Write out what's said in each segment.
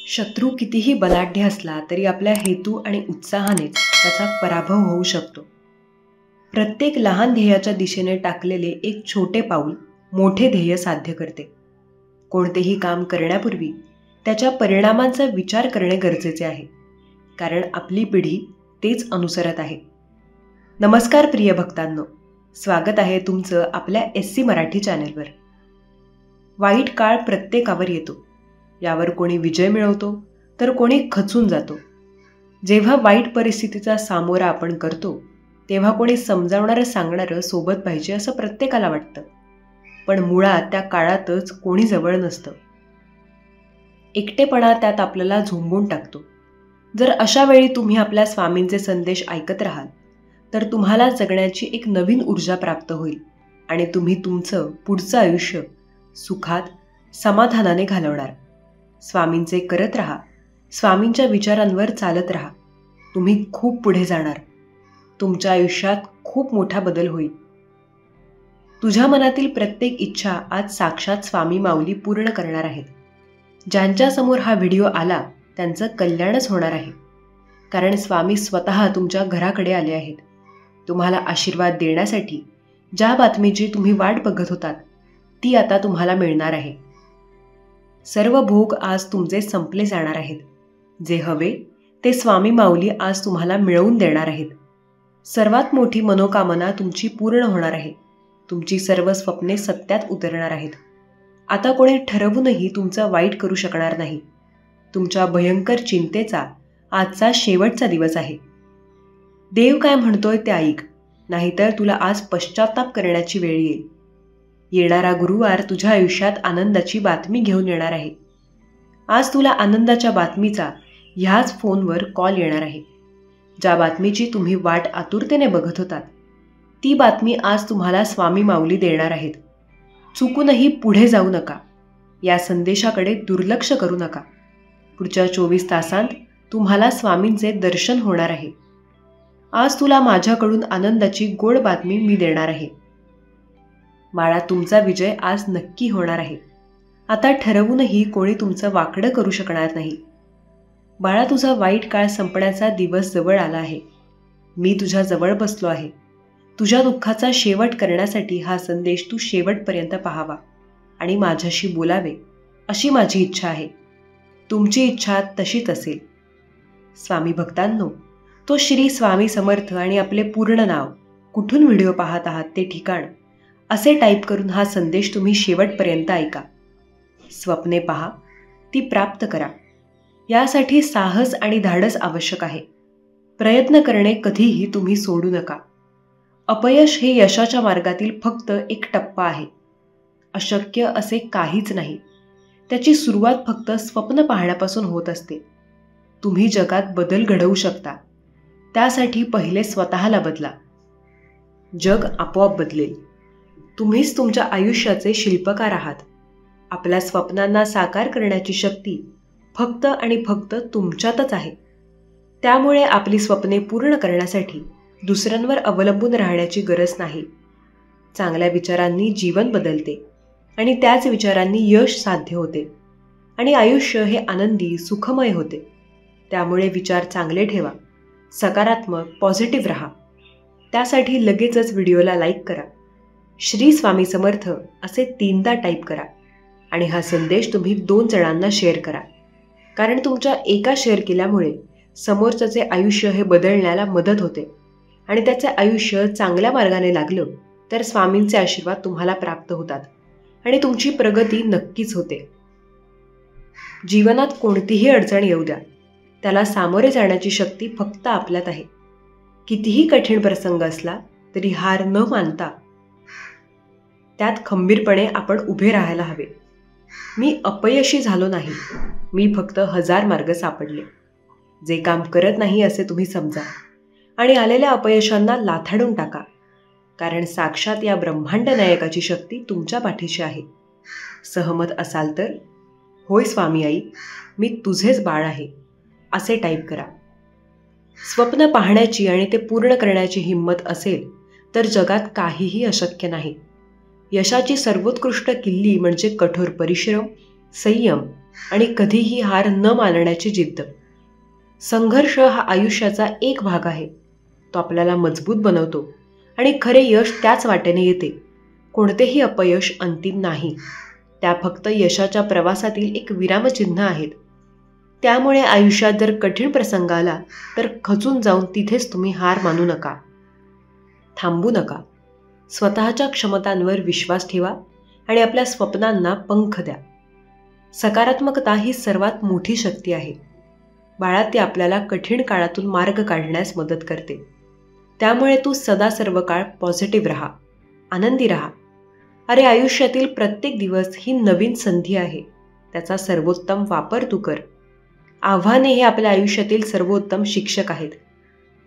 शत्रू कितीही बलाढ्य असला तरी आपल्या हेतू आणि उत्साहानेच त्याचा पराभव होऊ शकतो. प्रत्येक लहान ध्येयाच्या दिशेने टाकलेले एक छोटे पाऊल मोठे ध्येय साध्य करते. कोणतेही काम करण्यापूर्वी त्याच्या परिणामांचा विचार करणे गरजेचे आहे, कारण आपली पिढी तेच अनुसरत आहे. नमस्कार प्रिय भक्तांनो, स्वागत आहे तुमचं आपल्या SC मराठी चॅनलवर. वाईट काळ प्रत्येकावर येतो. यावर कोणी विजय मिळवतो तर कोणी खचून जातो. जेव्हा वाईट परिस्थितीचा सामोरा आपण करतो तेव्हा कोणी समजावणारं सांगणारं सोबत पाहिजे असं प्रत्येकाला वाटतं, पण मुळात त्या काळातच कोणी जवळ नसतं. एकटेपणा त्यात आपल्याला झोंबून टाकतो. जर अशा वेळी तुम्ही आपल्या स्वामींचे संदेश ऐकत राहाल तर तुम्हाला जगण्याची एक नवीन ऊर्जा प्राप्त होईल आणि तुम्ही तुमचं पुढचं आयुष्य सुखात समाधानाने घालवणार. स्वामींचे करत राहा, स्वामींच्या विचारांवर चालत राहा. तुम्ही खूप पुढे जाणार. तुमच्या आयुष्यात खूप मोठा बदल होईल. तुझ्या मनातील प्रत्येक इच्छा आज साक्षात स्वामी माऊली पूर्ण करणार आहेत. ज्यांच्यासमोर हा व्हिडिओ आला त्यांचं कल्याणच होणार आहे, कारण स्वामी स्वतः तुमच्या घराकडे आले आहेत. तुम्हाला आशीर्वाद देण्यासाठी ज्या बातमीची तुम्ही वाट बघत होतात ती आता तुम्हाला मिळणार आहे. सर्व भोग आज तुमचे संपले जाणार आहेत. जे हवे ते स्वामी माऊली आज तुम्हाला मिळवून देणार आहेत. सर्वात मोठी मनोकामना तुमची पूर्ण होणार आहे. तुमची सर्व स्वप्ने सत्यात उतरणार आहेत. आता कोणी ठरवूनही तुमचं वाईट करू शकणार नाही. तुमच्या भयंकर चिंतेचा आजचा शेवटचा दिवस आहे. देव काय म्हणतोय ते ऐक, नाहीतर तुला आज पश्चाताप करण्याची वेळ येईल. येणारा गुरुवार तुझ्या आयुष्यात आनंदाची बातमी घेऊन येणार आहे. आज तुला आनंदाच्या बातमीचा ह्याच फोनवर कॉल येणार आहे. ज्या बातमीची तुम्ही वाट आतुरतेने बघत होतात ती बातमी आज तुम्हाला स्वामी माऊली देणार आहेत. चुकूनही पुढे जाऊ नका. या संदेशाकडे दुर्लक्ष करू नका. पुढच्या 24 तासांत तुम्हाला स्वामींचे दर्शन होणार आहे. आज तुला माझ्याकडून आनंदाची गोड बातमी मी देणार आहे. बाळा, तुमचा विजय आज नक्की होणार आहे. आता ठरवूनही कोणी तुमचं वाकडं करू शकणार नाही. बाळा, तुझा वाईट काळ संपण्याचा दिवस जवळ आला आहे. मी तुझ्या जवळ बसलो आहे. तुझ्या दुःखाचा शेवट करण्यासाठी हा संदेश तू शेवटपर्यंत पाहावा आणि माझ्याशी बोलावे अशी माझी इच्छा आहे. तुमची इच्छा तशीच असेल. स्वामी भक्तांनो, तो श्री स्वामी समर्थ आणि आपले पूर्ण नाव, कुठून व्हिडिओ पाहत आहात ते ठिकाण असे टाईप करून हा संदेश तुम्ही शेवटपर्यंत ऐका. स्वप्ने पहा, ती प्राप्त करा. यासाठी साहस आणि धाडस आवश्यक आहे. प्रयत्न करणे कधीही तुम्ही सोडू नका. अपयश हे यशाच्या मार्गातील फक्त एक टप्पा आहे. अशक्य असे काहीच नाही. त्याची सुरुवात फक्त स्वप्न पाहण्यापासून होत असते. तुम्ही जगात बदल घडवू शकता. त्यासाठी पहिले स्वतःला बदला. जग आपोआप बदलेल. तुम्हीच तुमच्या आयुष्याचे शिल्पकार आहात. आपल्या स्वप्नांना साकार करण्याची शक्ती फक्त आणि फक्त तुमच्यातच आहे. त्यामुळे आपली स्वप्ने पूर्ण करण्यासाठी दुसऱ्यांवर अवलंबून राहण्याची गरज नाही. चांगल्या विचारांनी जीवन बदलते आणि त्याच विचारांनी यश साध्य होते आणि आयुष्य हे आनंदी सुखमय होते. त्यामुळे विचार चांगले ठेवा. सकारात्मक पॉझिटिव्ह राहा. त्यासाठी लगेचच व्हिडिओला लाईक करा. श्री स्वामी समर्थ असे 3दा टाईप करा आणि हा संदेश तुम्ही 2 जणांना शेअर करा, कारण तुमच्या एका शेअर केल्यामुळे समोरच्याचे आयुष्य हे बदलण्याला मदत होते आणि त्याचे आयुष्य चांगल्या मार्गाने लागलं तर स्वामींचे आशीर्वाद तुम्हाला प्राप्त होतात आणि तुमची प्रगती नक्कीच होते. जीवनात कोणतीही अडचण येऊ द्या, त्याला सामोरे जाण्याची शक्ती फक्त आपल्यात आहे. कितीही कठीण प्रसंग असला तरी हार न मानता त्यात खंबीरपणे आपण उभे राहायला हवे. मी अपयशी झालो नाही, मी फक्त 1000 मार्ग सापडले. जे काम करत नाही असे तुम्ही समजा आणि आलेल्या अपयशांना लाथाडून टाका, कारण साक्षात या ब्रह्मांड नायकाची शक्ती तुमच्या पाठीशी आहे. सहमत असाल तर होय स्वामी आई, मी तुझेच बाळ आहे असे टाईप करा. स्वप्न पाहण्याची आणि ते पूर्ण करण्याची हिंमत असेल तर जगात काहीही अशक्य नाही. यशाची सर्वोत्कृष्ट किल्ली म्हणजे कठोर परिश्रम, संयम आणि कधीही हार न मानण्याची जिद्द. संघर्ष हा आयुष्याचा एक भाग आहे. तो आपल्याला मजबूत बनवतो आणि खरे यश त्याच वाटेने येते. कोणतेही अपयश अंतिम नाही, त्या फक्त यशाच्या प्रवासातील एक विरामचिन्ह आहेत. त्यामुळे आयुष्यात जर कठीण प्रसंग आला तर खचून जाऊन तिथेच तुम्ही हार मानू नका, थांबू नका. स्वतःच्या क्षमतांवर विश्वास ठेवा आणि आपल्या स्वप्नांना पंख द्या. सकारात्मकता ही सर्वात मोठी शक्ती आहे. बाळा, ती आपल्याला कठीण काळातून मार्ग काढण्यास मदत करते. त्यामुळे तू सदा सर्व काळ पॉझिटिव्ह राहा, आनंदी राहा. अरे, आयुष्यातील प्रत्येक दिवस ही नवीन संधी आहे. त्याचा सर्वोत्तम वापर तू कर. आव्हाने हे आपल्या आयुष्यातील सर्वोत्तम शिक्षक आहेत.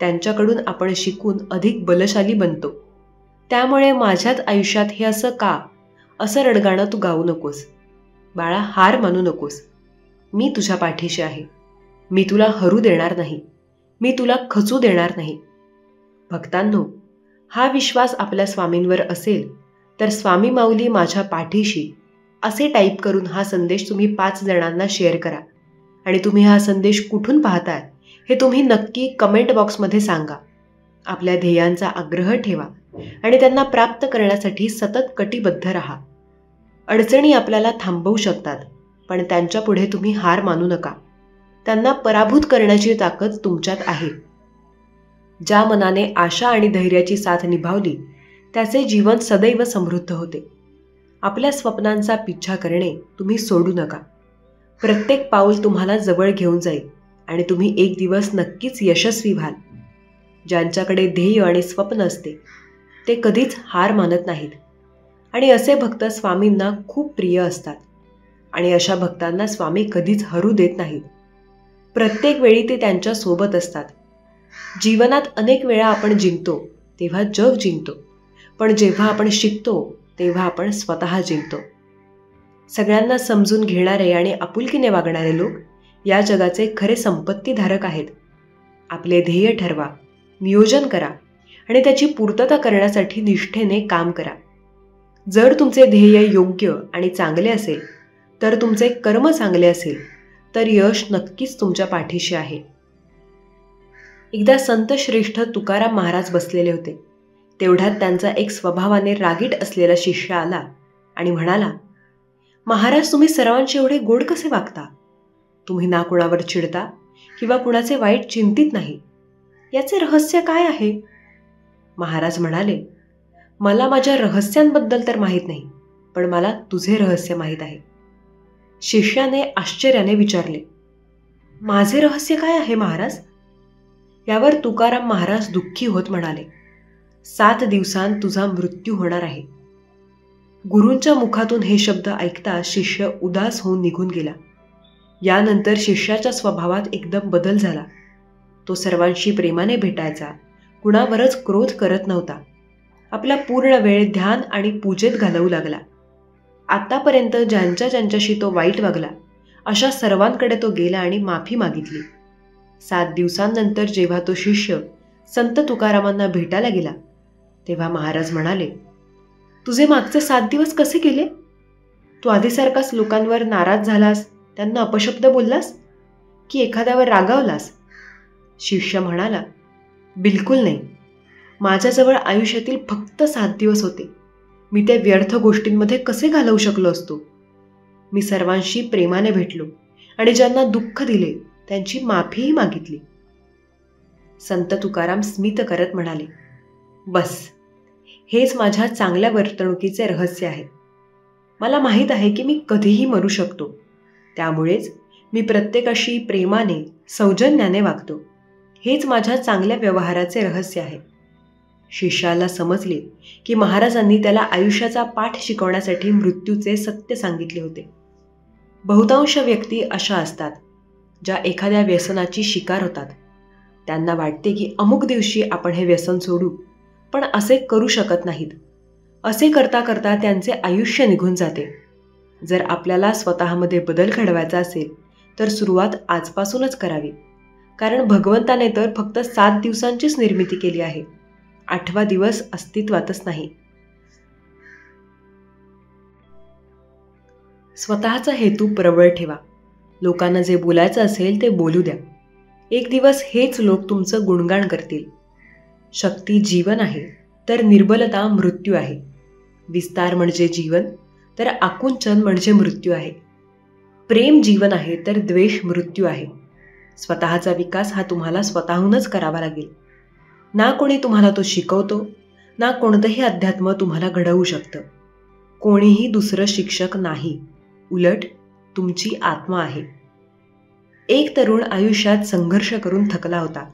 त्यांच्याकडून आपण शिकून अधिक बलशाली बनतो. त्यामुळे माझ्याच आयुष्यात हे असं का, असं रडगाणं तू गाऊ नकोस. बाळा, हार मानू नकोस. मी तुझ्या पाठीशी आहे. मी तुला हरू देणार नाही. मी तुला खचू देणार नाही. भक्तांनो, हा विश्वास आपल्या स्वामींवर असेल तर स्वामी माऊली माझ्या पाठीशी असे टाईप करून हा संदेश तुम्ही 5 जणांना शेअर करा. आणि तुम्ही हा संदेश कुठून पाहताय हे तुम्ही नक्की कमेंट बॉक्समध्ये सांगा. आपल्या ध्येयांचा आग्रह ठेवा आणि त्यांना प्राप्त करण्यासाठी सतत कटिबद्ध राहा. अडचणी आपल्याला थांबवू शकतात, पण त्यांच्या पुढे तुम्ही हार मानू नका. त्यांना पराभूत करण्याची ताकद तुमच्यात आहे. ज्या मनाने आशा आणि धैर्याची साथ निभावली त्याचे जीवन सदैव समृद्ध होते. आपल्या स्वप्नांचा पिच्छा करणे तुम्ही सोडू नका. प्रत्येक पाऊल तुम्हाला जवळ घेऊन जाईल आणि तुम्ही एक दिवस नक्कीच यशस्वी व्हाल. ज्यांच्याकडे ध्येय आणि स्वप्न असते ते कधीच हार मानत नाहीत आणि असे भक्त स्वामींना खूप प्रिय असतात. आणि अशा भक्तांना स्वामी कधीच हरू देत नाहीत. प्रत्येक वेळी ते त्यांच्या सोबत असतात. जीवनात अनेक वेळा आपण जिंकतो तेव्हा जग जिंकतो, पण जेव्हा आपण शिकतो तेव्हा आपण स्वतः जिंकतो. सगळ्यांना समजून घेणारे आणि आपुलकीने वागणारे लोक या जगाचे खरे संपत्तीधारक आहेत. आपले ध्येय ठरवा, नियोजन करा आणि त्याची पूर्तता करण्यासाठी निष्ठेने काम करा. जर तुमचे ध्येय योग्य आणि चांगले असेल, तर तुमचे कर्म चांगले असेल, तर यश नक्कीच तुमच्या पाठीशी आहे. एकदा संत श्रेष्ठ तुकाराम महाराज बसलेले होते. तेवढ्यात त्यांचा एक स्वभावाने रागीट असलेला शिष्य आला आणि म्हणाला, महाराज, तुम्ही सर्वांशी एवढे गोड कसे वागता? तुम्ही ना कुणावर चिडता किंवा कुणाचे वाईट चिंतित नाही. याचे रहस्य काय आहे? महाराज म्हणाले, मला माझ्या रहस्यांबद्दल तर माहीत नाही, पण मला तुझे रहस्य माहीत आहे. शिष्याने आश्चर्याने विचारले, माझे रहस्य काय आहे महाराज? यावर तुकाराम महाराज दुःखी होत म्हणाले, 7 दिवसांत तुझा मृत्यू होणार आहे. गुरूंच्या मुखातून हे शब्द ऐकता शिष्य उदास होऊन निघून गेला. यानंतर शिष्याच्या स्वभावात एकदम बदल झाला. तो सर्वांशी प्रेमाने भेटायचा, कुणावरच क्रोध करत नव्हता. आपला पूर्ण वेळ ध्यान आणि पूजेत घालवू लागला. आतापर्यंत ज्यांच्याशी तो वाईट वागला अशा सर्वांकडे तो गेला आणि माफी मागितली. 7 दिवसांनंतर जेव्हा तो शिष्य संत तुकारामांना भेटायला गेला तेव्हा महाराज म्हणाले, तुझे मागचे 7 दिवस कसे गेले? तू आधीसारखाच लोकांवर नाराज झालास, त्यांना अपशब्द बोललास की एखाद्यावर रागावलास? शिष्य म्हणाला, बिलकुल नाही. माझ्याजवळ आयुष्यातील फक्त 7 दिवस होते. मी ते व्यर्थ गोष्टींमध्ये कसे घालवू शकलो असतो? मी सर्वांशी प्रेमाने भेटलो आणि ज्यांना दुःख दिले त्यांची माफीही मागितली. संत तुकाराम स्मित करत म्हणाले, बस, हेच माझ्या चांगल्या वर्तणुकीचे रहस्य आहे. मला माहीत आहे की मी कधीही मरू शकतो. त्यामुळेच मी प्रत्येकाशी प्रेमाने, सौजन्याने वागतो. हेच माझ्या चांगल्या व्यवहाराचे रहस्य आहे. शिष्याला समजले की महाराजांनी त्याला आयुष्याचा पाठ शिकवण्यासाठी मृत्यूचे सत्य सांगितले होते. बहुतांश व्यक्ती अशा असतात ज्या एखाद्या व्यसनाची शिकार होतात. त्यांना वाटते की अमुक दिवशी आपण हे व्यसन सोडू, पण असे करू शकत नाहीत. असे करता करता त्यांचे आयुष्य निघून जाते. जर आपल्याला स्वतःमध्ये बदल घडवायचा असेल तर सुरुवात आजपासूनच करावी. कारण भगवंताने तर फक्त 7 दिवसांचीच निर्मिती केली आहे. 8वा दिवस अस्तित्वातच नाही. स्वतःचा हेतू प्रबळ ठेवा. लोकांना जे बोलायचं असेल ते बोलू द्या. एक दिवस हेच लोक तुमचं गुणगान करतील. शक्ती जीवन आहे तर निर्बलता मृत्यू आहे. विस्तार म्हणजे जीवन तर आकुंचन म्हणजे मृत्यू आहे. प्रेम जीवन आहे तर द्वेष मृत्यू आहे. स्वतःचा विकास हा तुम्हाला स्वतःहूनच करावा लागेल. ना कोणी तुम्हाला तो शिकवतो, ना कोणतंही अध्यात्म तुम्हाला घडवू शकतं. कोणीही दुसरं शिक्षक नाही, उलट तुमची आत्मा आहे. एक तरुण आयुष्यात संघर्ष करून थकला होता.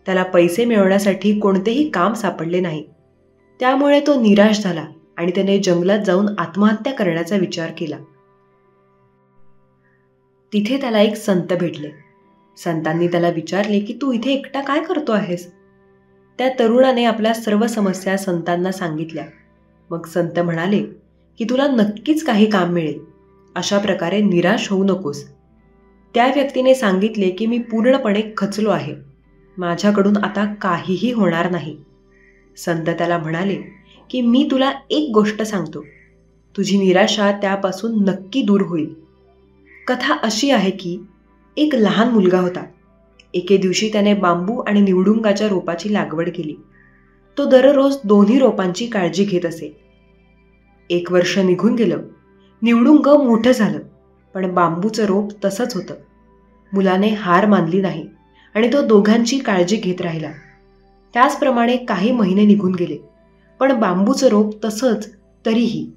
त्याला पैसे मिळवण्यासाठी कोणतेही काम सापडले नाही. त्यामुळे तो निराश झाला आणि त्याने जंगलात जाऊन आत्महत्या करण्याचा विचार केला. तिथे त्याला एक संत भेटले. संतांनी त्याला विचारले की तू इथे एकटा काय करतो आहेस? त्या तरुणाने आपल्या सर्व समस्या संतांना सांगितल्या. मग संत म्हणाले की तुला नक्कीच काही काम मिळेल. अशा प्रकारे निराश होऊ नकोस. त्या व्यक्तीने सांगितले की मी पूर्णपणे खचलो आहे. माझ्याकडून आता काहीही होणार नाही. संत त्याला म्हणाले की मी तुला एक गोष्ट सांगतो. तुझी निराशा त्यापासून नक्की दूर होईल. कथा अशी आहे की एक लहान मुलगा होता. एके दिवशी त्याने बांबू आणि निवडुंगाच्या रोपाची लागवड केली. तो दररोज दोन्ही रोपांची काळजी घेत असे. 1 वर्ष निघून गेलं. निवडुंग मोठं झालं, पण बांबूचं रोप तसंच होतं. मुलाने हार मानली नाही आणि तो दोघांची काळजी घेत राहिला. त्याचप्रमाणे काही महिने निघून गेले, पण बांबूचं रोप तसंच. तरीही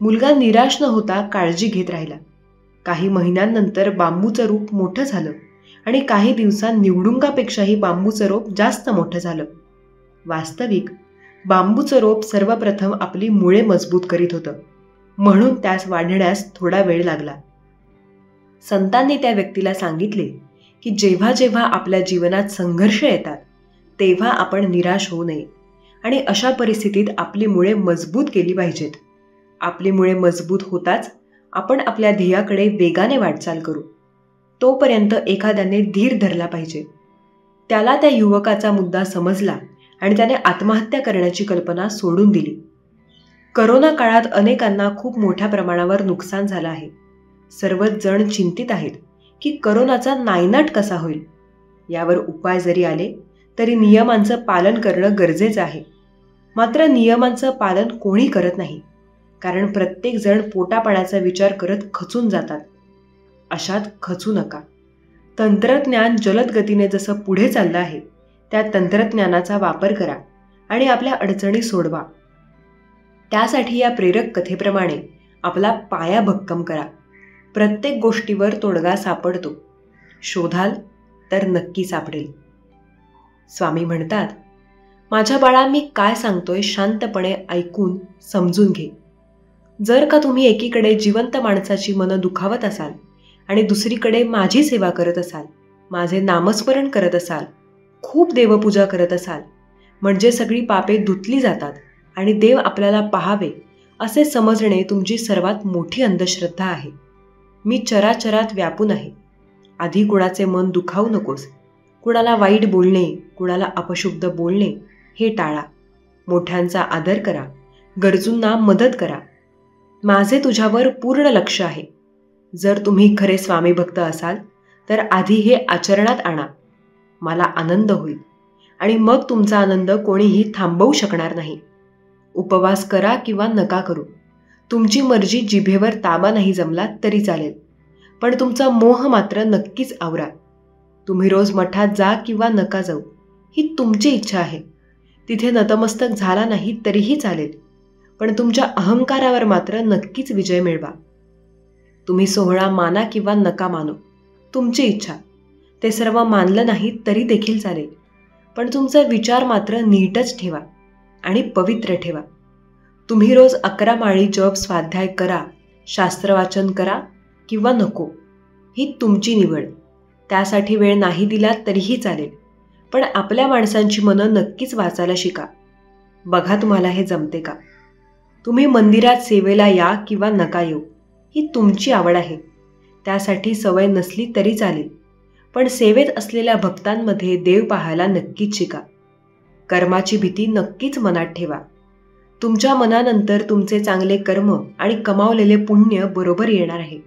मुलगा निराश न होता काळजी घेत राहिला. काही महिन्यांनंतर बांबूचं रोप मोठं झालं आणि काही दिवसांत निवडुंगापेक्षाही बांबूचं रोप जास्त मोठं झालं. वास्तविक बांबूचं रोप सर्वप्रथम आपली मुळे मजबूत करीत होतं, म्हणून त्यास वाढण्यास थोडा वेळ लागला. संतांनी त्या व्यक्तीला सांगितले की जेव्हा जेव्हा आपल्या जीवनात संघर्ष येतात तेव्हा आपण निराश होऊ नये आणि अशा परिस्थितीत आपली मुळे मजबूत केली पाहिजेत. आपली मुळे मजबूत होताच आपण आपल्या ध्येयाकडे वेगाने वाटचाल करू. तोपर्यंत एखाद्याने धीर धरला पाहिजे. त्याला त्या युवकाचा मुद्दा समजला आणि त्याने आत्महत्या करण्याची कल्पना सोडून दिली. करोना काळात अनेकांना खूप मोठ्या प्रमाणावर नुकसान झालं आहे. सर्वच जण चिंतित आहेत की करोनाचा नायनाट कसा होईल. यावर उपाय जरी आले तरी नियमांचं पालन करणं गरजेचं आहे. मात्र नियमांचं पालन कोणी करत नाही, कारण प्रत्येक जण पोटापाण्याचा विचार करत खचून जातात. अशात खचू नका. तंत्रज्ञान जलद गतीने जसं पुढे चाललं आहे त्या तंत्रज्ञानाचा वापर करा आणि आपल्या अडचणी सोडवा. त्यासाठी या प्रेरक कथेप्रमाणे आपला पाया भक्कम करा. प्रत्येक गोष्टीवर तोडगा सापडतो. शोधाल तर नक्की सापडेल. स्वामी म्हणतात, माझ्या बाळा, मी काय सांगतोय शांतपणे ऐकून समजून घे. जर का तुम्ही एकीकडे जिवंत माणसाची मनं दुखावत असाल आणि दुसरीकडे माझी सेवा करत असाल, माझे नामस्मरण करत असाल, खूप देवपूजा करत असाल, म्हणजे सगळी पापे धुतली जातात आणि देव आपल्याला पाहावे असे समजणे तुमची सर्वात मोठी अंधश्रद्धा आहे. मी चराचरात व्यापून आहे. आधी कुणाचे मन दुखावू नकोस. कुणाला वाईट बोलणे, कुणाला अपशुद्ध बोलणे हे टाळा. मोठ्यांचा आदर करा. गरजूंना मदत करा. माझे तुझ्यावर पूर्ण लक्ष आहे. जर तुम्ही खरे स्वामी भक्त असाल तर आधी हे आचरणात आणा. मला आनंद होईल आणि मग तुमचा आनंद कोणीही थांबवू शकणार नाही. उपवास करा किंवा नका करू. तुमची मर्जी. जिभेवर ताबा नाही जमला तरी चालेल, पण तुमचा मोह मात्र नक्कीच आवरा. तुम्ही रोज मठात जा किंवा नका जाऊ, ही तुमची इच्छा आहे. तिथे नतमस्तक झाला नाही तरीही चालेल, पण तुमच्या अहंकारावर मात्र नक्कीच विजय मिळवा. तुम्ही सोहळा माना किंवा नका मानू, तुमची इच्छा. ते सर्व मानलं नाही तरी देखील चालेल, पण तुमचा विचार मात्र नीटच ठेवा आणि पवित्र ठेवा. तुम्ही रोज 11 माळी जप स्वाध्याय करा, शास्त्रवाचन करा किंवा नको, ही तुमची निवड. त्यासाठी वेळ नाही दिला तरीही चालेल, पण आपल्या माणसांची मनं नक्कीच वाचायला शिका. बघा तुम्हाला हे जमते का. तुम्ही मंदिरात सेवेला या किंवा नका येऊ, ही तुमची आवड आहे. त्यासाठी सवय नसली तरी चालेल, पण सेवेत असलेल्या भक्तांमध्ये देव पाहायला नक्कीच शिका. कर्माची भीती नक्कीच मनात ठेवा. तुमच्या मनानंतर तुमचे चांगले कर्म आणि कमावलेले पुण्य बरोबर येणार आहे.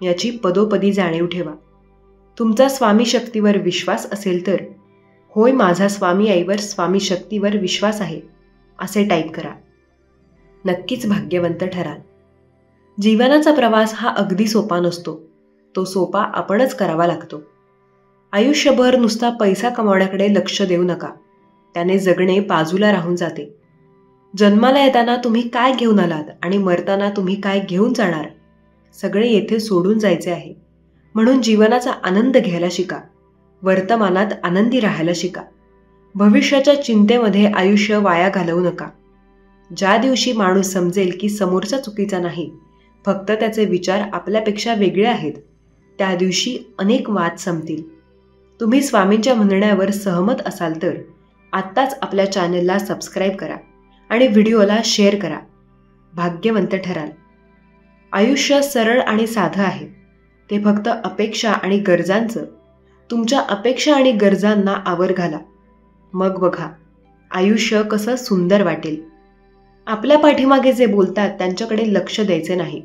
याची पदोपदी जाणीव ठेवा. तुमचा स्वामी शक्तीवर विश्वास असेल तर होय, माझा स्वामी आईवर स्वामी शक्तीवर विश्वास आहे असे टाईप करा. नक्कीच भाग्यवंत ठराल. जीवनाचा प्रवास हा अगदी सोपा नसतो. तो सोपा आपणच करावा लागतो. आयुष्यभर नुसता पैसा कमावण्याकडे लक्ष देऊ नका. त्याने जगणे बाजूला राहून जाते. जन्माला येताना तुम्ही काय घेऊन आलात आणि मरताना तुम्ही काय घेऊन जाणार, सगळे येथे सोडून जायचे आहे. म्हणून जीवनाचा आनंद घ्यायला शिका. वर्तमानात आनंदी राहायला शिका. भविष्याच्या चिंतेमध्ये आयुष्य वाया घालवू नका. ज्या दिवशी माणूस समजेल की समोरचा चुकीचा नाही, फक्त त्याचे विचार आपल्यापेक्षा वेगळे आहेत, त्या दिवशी अनेक वाद संपतील. तुम्ही स्वामींच्या म्हणण्यावर सहमत असाल तर आत्ताच आपल्या चॅनलला सबस्क्राईब करा आणि व्हिडिओला शेअर करा. भाग्यवंत ठराल. आयुष्य सरळ आणि साधं आहे. ते फक्त अपेक्षा आणि गरजांचं. तुमच्या अपेक्षा आणि गरजांना आवर घाला. मग बघा आयुष्य कसं सुंदर वाटेल. आपल्या पाठीमागे जे बोलतात त्यांच्याकडे लक्ष द्यायचे नाही.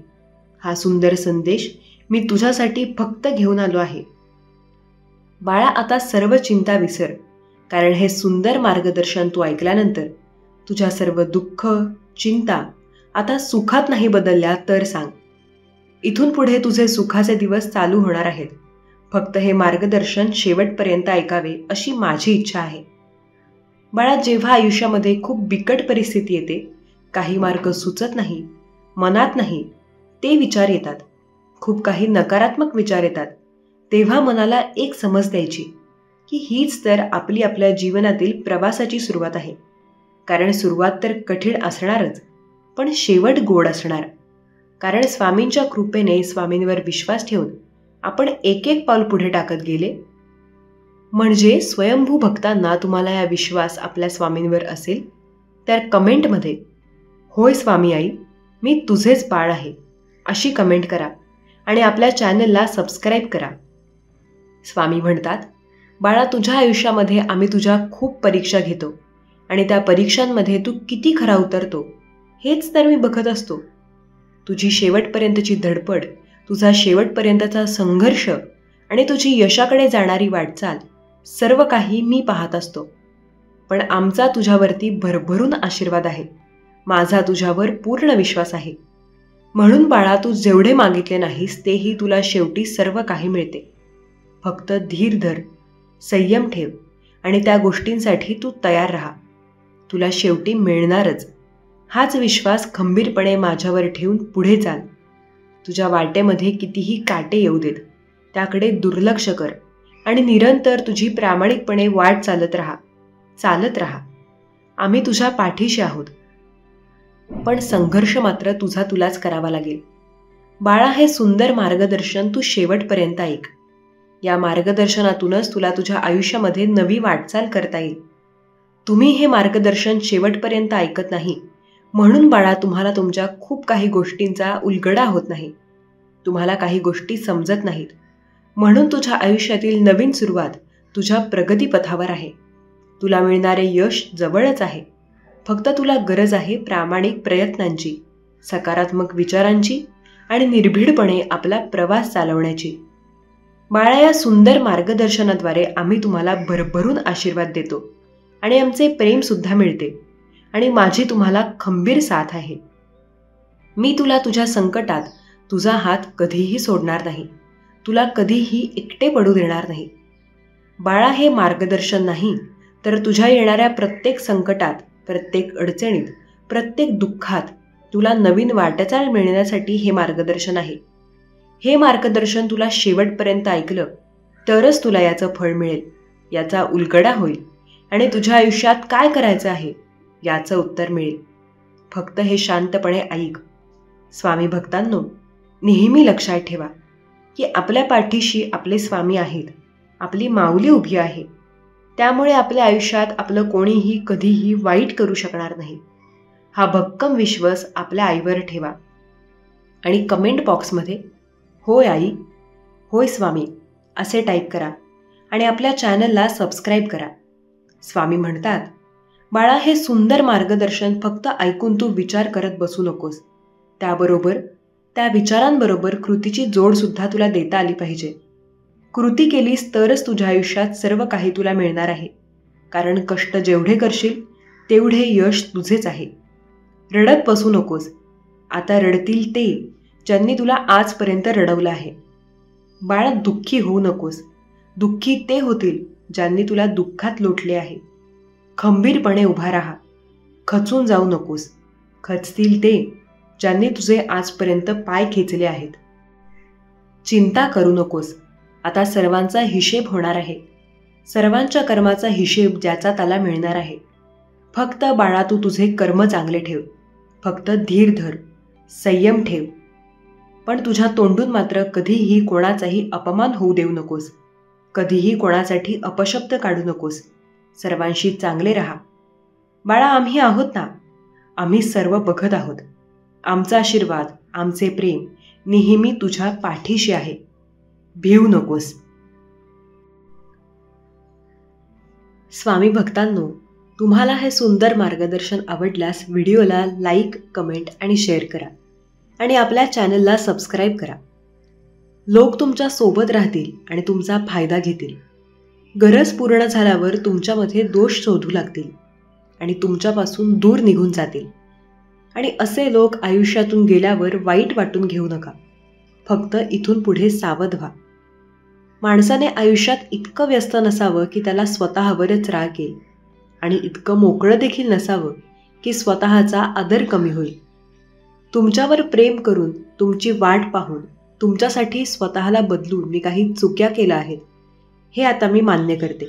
हा सुंदर संदेश मी तुझ्यासाठी फक्त घेऊन आलो आहे. बाळा, आता सर्व चिंता विसर, कारण हे सुंदर मार्गदर्शन तू ऐकल्यानंतर तुझ्या सर्व दुःख, चिंता आता सुखात नाही बदलल्या तर सांग. इथून पुढे तुझे सुखाचे दिवस चालू होणार आहेत. फक्त हे मार्गदर्शन शेवटपर्यंत ऐकावे अशी माझी इच्छा आहे. बाळा, जेव्हा आयुष्यामध्ये खूप बिकट परिस्थिती येते, काही मार्ग सुचत नाही, मनात नाही ते विचार येतात, खूप काही नकारात्मक विचार येतात, तेव्हा मनाला एक समज द्यायची की हीच तर आपल्या जीवनातील प्रवासाची सुरुवात आहे. कारण सुरुवात तर कठीण असणारच, पण शेवट गोड असणार. कारण स्वामींच्या कृपेने, स्वामींवर विश्वास ठेवून आपण एक एक पाऊल पुढे टाकत गेले म्हणजे स्वयंभू भक्तांना तुम्हाला या विश्वास आपल्या स्वामींवर असेल तर कमेंटमध्ये होय स्वामी आई, मी तुझेच बाळ आहे अशी कमेंट करा आणि आपल्या चॅनलला सबस्क्राईब करा. स्वामी म्हणतात, बाळा, तुझ्या आयुष्यामध्ये आम्ही तुझ्या खूप परीक्षा घेतो आणि त्या परीक्षांमध्ये तू किती खरा उतरतो हेच तर मी बघत असतो. तुझी शेवटपर्यंतची धडपड, तुझा शेवटपर्यंतचा संघर्ष आणि तुझी यशाकडे जाणारी वाटचाल सर्व काही मी पाहत असतो. पण आमचा तुझ्यावरती भरभरून आशीर्वाद आहे. माझा तुझ्यावर पूर्ण विश्वास आहे. म्हणून बाळा, तू जेवढे मागितले नाहीस तेही तुला शेवटी सर्व काही मिळते. फक्त धीर धर, संयम ठेव आणि त्या गोष्टींसाठी तू तयार राहा. तुला शेवटी मिळणारच. हाच विश्वास खंबीरपणे माझ्यावर ठेवून पुढे चाल. तुझ्या वाटेमध्ये कितीही काटे येऊ देत, त्याकडे दुर्लक्ष कर आणि निरंतर तुझी प्रामाणिकपणे वाट चालत राहा. आम्ही तुझ्या पाठीशी आहोत. पण संघर्ष मात्र तुलाच करावा लागेल. बाळा, हे सुंदर मार्गदर्शन तू शेवटपर्यंत ऐक. या मार्गदर्शनातूनच तुला तुझ्या आयुष्यामध्ये नवी वाटचाल करता येईल. तुम्ही हे मार्गदर्शन शेवटपर्यंत ऐकत नाही म्हणून बाळा, तुम्हाला तुमच्या खूप काही गोष्टींचा उलगडा होत नाही. तुम्हाला काही गोष्टी समजत नाहीत. म्हणून तुझ्या आयुष्यातील नवीन सुरुवात तुझ्या प्रगतीपथावर आहे. तुला मिळणारे यश जवळच आहे. फक्त तुला गरज आहे प्रामाणिक प्रयत्नांची, सकारात्मक विचारांची आणि निर्भीडपणे आपला प्रवास चालवण्याची. बाळा, या सुंदर मार्गदर्शनाद्वारे आम्ही तुम्हाला भरभरून आशीर्वाद देतो आणि आमचे प्रेम सुद्धा मिळते आणि माझी तुम्हाला खंबीर साथ आहे. मी तुला तुझ्या संकटात तुझा हात कधीही सोडणार नाही. तुला कधीही एकटे पडू देणार नाही. बाळा, हे मार्गदर्शन नाही तर तुझ्या येणाऱ्या प्रत्येक संकटात, प्रत्येक अडचणीत, प्रत्येक दुःखात तुला नवीन वाटचाल मिळण्यासाठी हे मार्गदर्शन आहे. हे मार्गदर्शन तुला शेवटपर्यंत ऐकलं तरच तुला याचं फळ मिळेल, याचा उलगडा होईल आणि तुझ्या आयुष्यात काय करायचं आहे याचं उत्तर मिळेल. फक्त हे शांतपणे ऐक. स्वामी भक्तांनो, नेहमी लक्षात ठेवा की आपल्या पाठीशी आपले स्वामी आहेत. आपली माऊली उभी आहे. त्यामुळे आपल्या आयुष्यात आपलं कोणीही कधीही वाईट करू शकणार नाही. हा भक्कम विश्वास आपल्या आईवर ठेवा आणि कमेंट बॉक्समध्ये होय आई, होय स्वामी असे टाईप करा आणि आपल्या चॅनलला सबस्क्राईब करा. स्वामी म्हणतात, बाळा, हे सुंदर मार्गदर्शन फक्त ऐकून तू विचार करत बसू नकोस. त्याबरोबर त्या विचारांबरोबर कृतीची जोड सुद्धा तुला देता आली पाहिजे. कृती केलीस तरच तुझ्या आयुष्यात सर्व काही तुला मिळणार आहे. कारण कष्ट जेवढे करशील तेवढे यश तुझेच आहे. रडत बसू नकोस. आता रडतील ते ज्यांनी तुला आजपर्यंत रडवलं आहे. बाळा, दुःखी होऊ नकोस. दुःखी ते होतील ज्यांनी तुला दुःखात लोटले आहे. खंबीरपणे उभा राहा. खचून जाऊ नकोस. खचतील ते ज्यांनी तुझे आजपर्यंत पाय खेचले आहेत. चिंता करू नकोस. आता सर्वांचा हिशेब होणार आहे. सर्वांच्या कर्माचा हिशेब ज्याचा त्याला मिळणार आहे. फक्त बाळा, तू तुझे कर्म चांगले ठेव. फक्त धीर धर, संयम ठेव. पण तुझ्या तोंडून मात्र कधीही कोणाचाही अपमान होऊ देऊ नकोस. कधीही कोणासाठी अपशब्द काढू नकोस. सर्वांशी चांगले राहा. बाळा, आम्ही आहोत ना. आम्ही सर्व बघत आहोत. आमचा आशीर्वाद, आमचे प्रेम नेहमी तुझ्या पाठीशी आहे. भिवू नकोस. स्वामी भक्तांनो, तुम्हाला हे सुंदर मार्गदर्शन आवडल्यास व्हिडिओला लाईक, कमेंट आणि शेअर करा आणि आपल्या चॅनलला सबस्क्राईब करा. लोक तुमच्या सोबत राहतील आणि तुमचा फायदा घेतील. गरज पूर्ण झाल्यावर तुमच्यामध्ये दोष शोधू लागतील आणि तुमच्यापासून दूर निघून जातील. आणि असे लोक आयुष्यातून गेल्यावर वाईट वाटून घेऊ नका. फक्त इथून पुढे सावध व्हा. माणसाने आयुष्यात इतकं व्यस्त नसावं की त्याला स्वतःवरच राग येईल आणि इतकं मोकळं देखील नसावं की स्वतःचा आदर कमी होईल. तुमच्यावर प्रेम करून, तुमची वाट पाहून, तुमच्यासाठी स्वतःला बदलून मी काही चुक्या केल्या आहेत हे आता मी मान्य करते.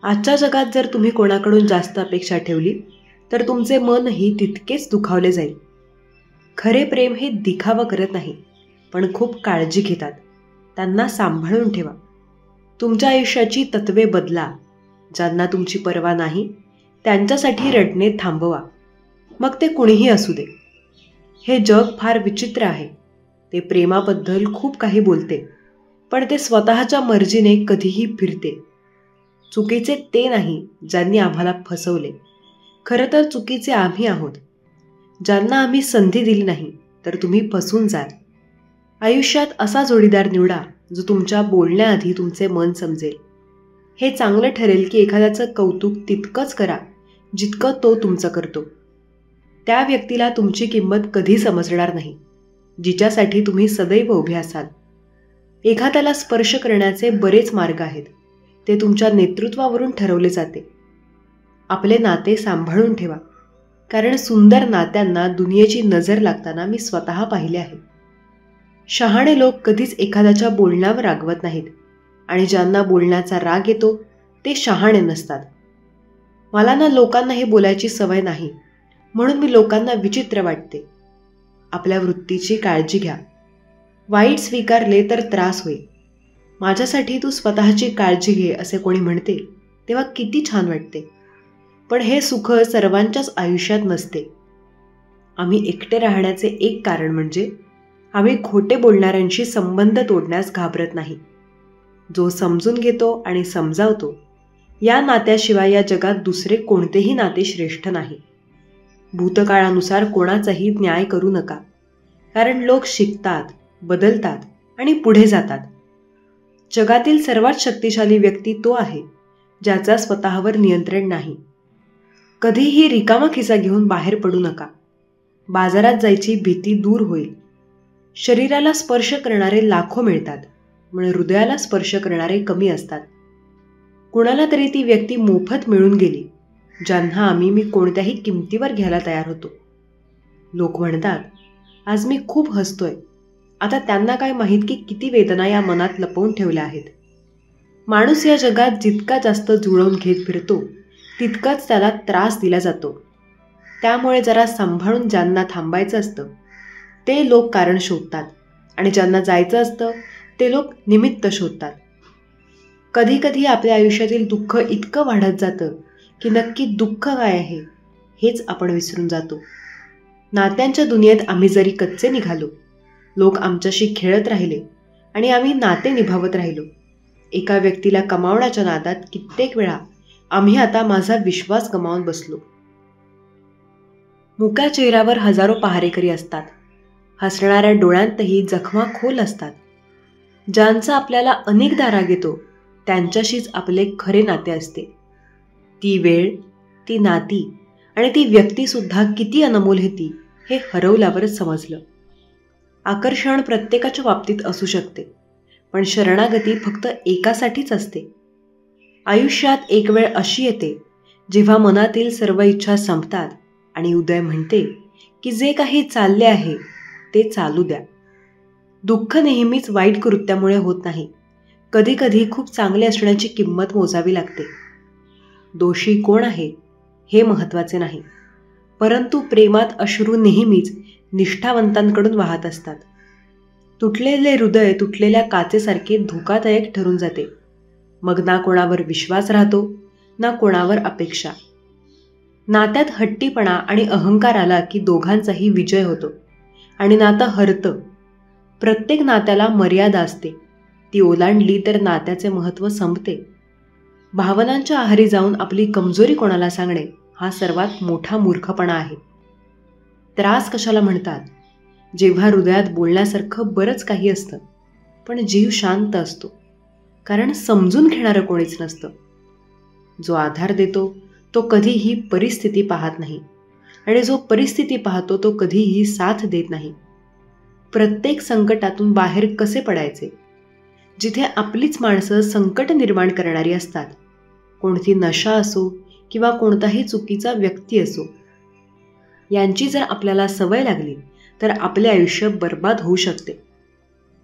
आजच्या जगात जर तुम्ही कोणाकडून जास्त अपेक्षा ठेवली तर तुमचे मनही तितकेच दुखावले जाईल. खरे प्रेम हे दिखावा करत नाही, पण खूप काळजी घेतात. त्यांना सांभाळून ठेवा. तुमच्या आयुष्याची तत्वे बदला. ज्यांना तुमची पर्वा नाही त्यांच्यासाठी रडणे थांबवा. मग ते कुणीही असू दे. हे जग फार विचित्र आहे. ते प्रेमाबद्दल खूप काही बोलते, पण ते स्वतःच्या मर्जीने कधीही फिरते. चुकीचे ते नाही ज्यांनी आम्हाला फसवले. खरं तर चुकीचे आम्ही आहोत. ज्यांना आम्ही संधी दिली नाही तर तुम्ही फसून जाल. आयुष्यात असा जोडीदार निवडा जो तुमच्या बोलण्याआधी तुमचे मन समजेल. हे चांगलं ठरेल की एखाद्याचं कौतुक तितकंच करा जितकं तो तुमचं करतो. त्या व्यक्तीला तुमची किंमत कधी समजणार नाही, जिच्यासाठी तुम्ही सदैव उभे असाल. एखाद्याला स्पर्श करण्याचे बरेच मार्ग आहेत. ते तुमच्या नेतृत्वावरून ठरवले जाते. आपले नाते सांभाळून ठेवा, कारण सुंदर नात्यांना दुनियेची नजर लागताना मी स्वतः पाहिले आहे. शहाणे लोक कधीच एखाद्याच्या बोलण्यावर रागवत नाहीत आणि ज्यांना बोलण्याचा राग येतो ते शहाणे नसतात. मला ना लोकांना हे बोलायची सवय नाही, म्हणून मी लोकांना विचित्र वाटते. आपल्या वृत्तीची काळजी घ्या. वाईट स्वीकारले तर त्रास होईल. माझ्यासाठी तू स्वतःची काळजी घे असे कोणी म्हणते तेव्हा किती छान वाटते. पण हे सुख सर्वांच्याच आयुष्यात नसते. आम्ही एकटे राहण्याचे एक कारण म्हणजे आम्ही खोटे बोलणाऱ्यांशी संबंध तोडण्यास घाबरत नाही. जो समजून घेतो आणि समजावतो या नात्याशिवाय या जगात दुसरे कोणतेही नाते श्रेष्ठ नाही. भूतकाळानुसार कोणाचाही न्याय करू नका, कारण लोक शिकतात, बदलतात आणि पुढे जातात. जगातील सर्वात शक्तिशाली व्यक्ती तो आहे ज्याचा स्वतःवर नियंत्रण नाही. कधीही रिकामा खिसा घेऊन बाहेर पडू नका. बाजारात जायची भीती दूर होईल. शरीराला स्पर्श करणारे लाखो मिळतात, पण हृदयाला स्पर्श करणारे कमी असतात. कुणाला तरी ती व्यक्ती मोफत मिळून गेली ज्यांना मी कोणत्याही किमतीवर घ्यायला तयार होतो. लोक म्हणतात, आज मी खूप हसतोय. आता त्यांना काय माहीत की किती वेदना या मनात लपवून ठेवल्या आहेत. माणूस या जगात जितका जास्त जुळवून घेत फिरतो तितकाच त्याला त्रास दिला जातो. त्यामुळे जरा सांभाळून ज्यांना थांबायचं असतं ते लोक कारण शोधतात आणि ज्यांना जायचं असतं ते लोक निमित्त शोधतात. कधी कधी आपल्या आयुष्यातील दुःख इतकं वाढत जातं की नक्की दुःख काय आहे हेच आपण विसरून जातो. नात्यांच्या दुनियेत आम्ही जरी कच्चे निघालो, लोक आमच्याशी खेळत राहिले आणि आम्ही नाते निभावत राहिलो. एका व्यक्तीला कमावण्याच्या नादात कित्येक वेळा आम्ही आता माझा विश्वास गमावून बसलो. मुक्या चेहऱ्यावर हजारो पहारेकरी असतात. हसणाऱ्या डोळ्यांतही जखमा खोल असतात. ज्यांचा आपल्याला अनेकदा राग येतो त्यांच्याशीच आपले खरे नाते असते. ती वेळ, ती नाती आणि ती व्यक्तीसुद्धा किती अनमोल होती हे हरवल्यावरच समजलं. आकर्षण प्रत्येकाच्या बाबतीत असू शकते, पण शरणागती फक्त एकासाठीच असते. आयुष्यात एक वेळ अशी येते जेव्हा मनातील सर्व इच्छा संपतात आणि उदय म्हणते की जे काही चालले आहे ते चालू द्या. दुःख नेहमीच वाईट कृत्यामुळे होत नाही. कधी कधी खूप चांगले असण्याची किंमत मोजावी लागते. दोषी कोण आहे हे महत्त्वाचे नाही, परंतु प्रेमात अश्रू नेहमीच निष्ठावंतांकडून वाहत असतात. तुटलेले हृदय तुटलेल्या काचेसारखे धोकादायक ठरून जाते. मग ना कोणावर विश्वास राहतो ना कोणावर अपेक्षा. नात्यात हट्टीपणा आणि अहंकार आला की दोघांचाही विजय होतो आणि नातं हरतं. प्रत्येक नात्याला मर्यादा असते, ती ओलांडली तर नात्याचे महत्त्व संपते. भावनांच्या आहारी जाऊन आपली कमजोरी कोणाला सांगणे हा सर्वात मोठा मूर्खपणा आहे. त्रास कशाला म्हणतात? जेव्हा हृदयात बोलण्यासारखं बरंच काही असतं पण जीव शांत असतो, कारण समजून घेणारं कोणीच नसतं. जो आधार देतो तो कधीही परिस्थिती पाहत नाही आणि जो परिस्थिती पाहतो तो कधीही साथ देत नाही. प्रत्येक संकटातून बाहेर कसे पडायचे? जिथे आपलीच माणसं संकट निर्माण करणारी असतात, कोणती नशा असो किंवा कोणताही चुकीचा व्यक्ती असो, यांची जर आपल्याला सवय लागली तर आपले आयुष्य बर्बाद होऊ शकते.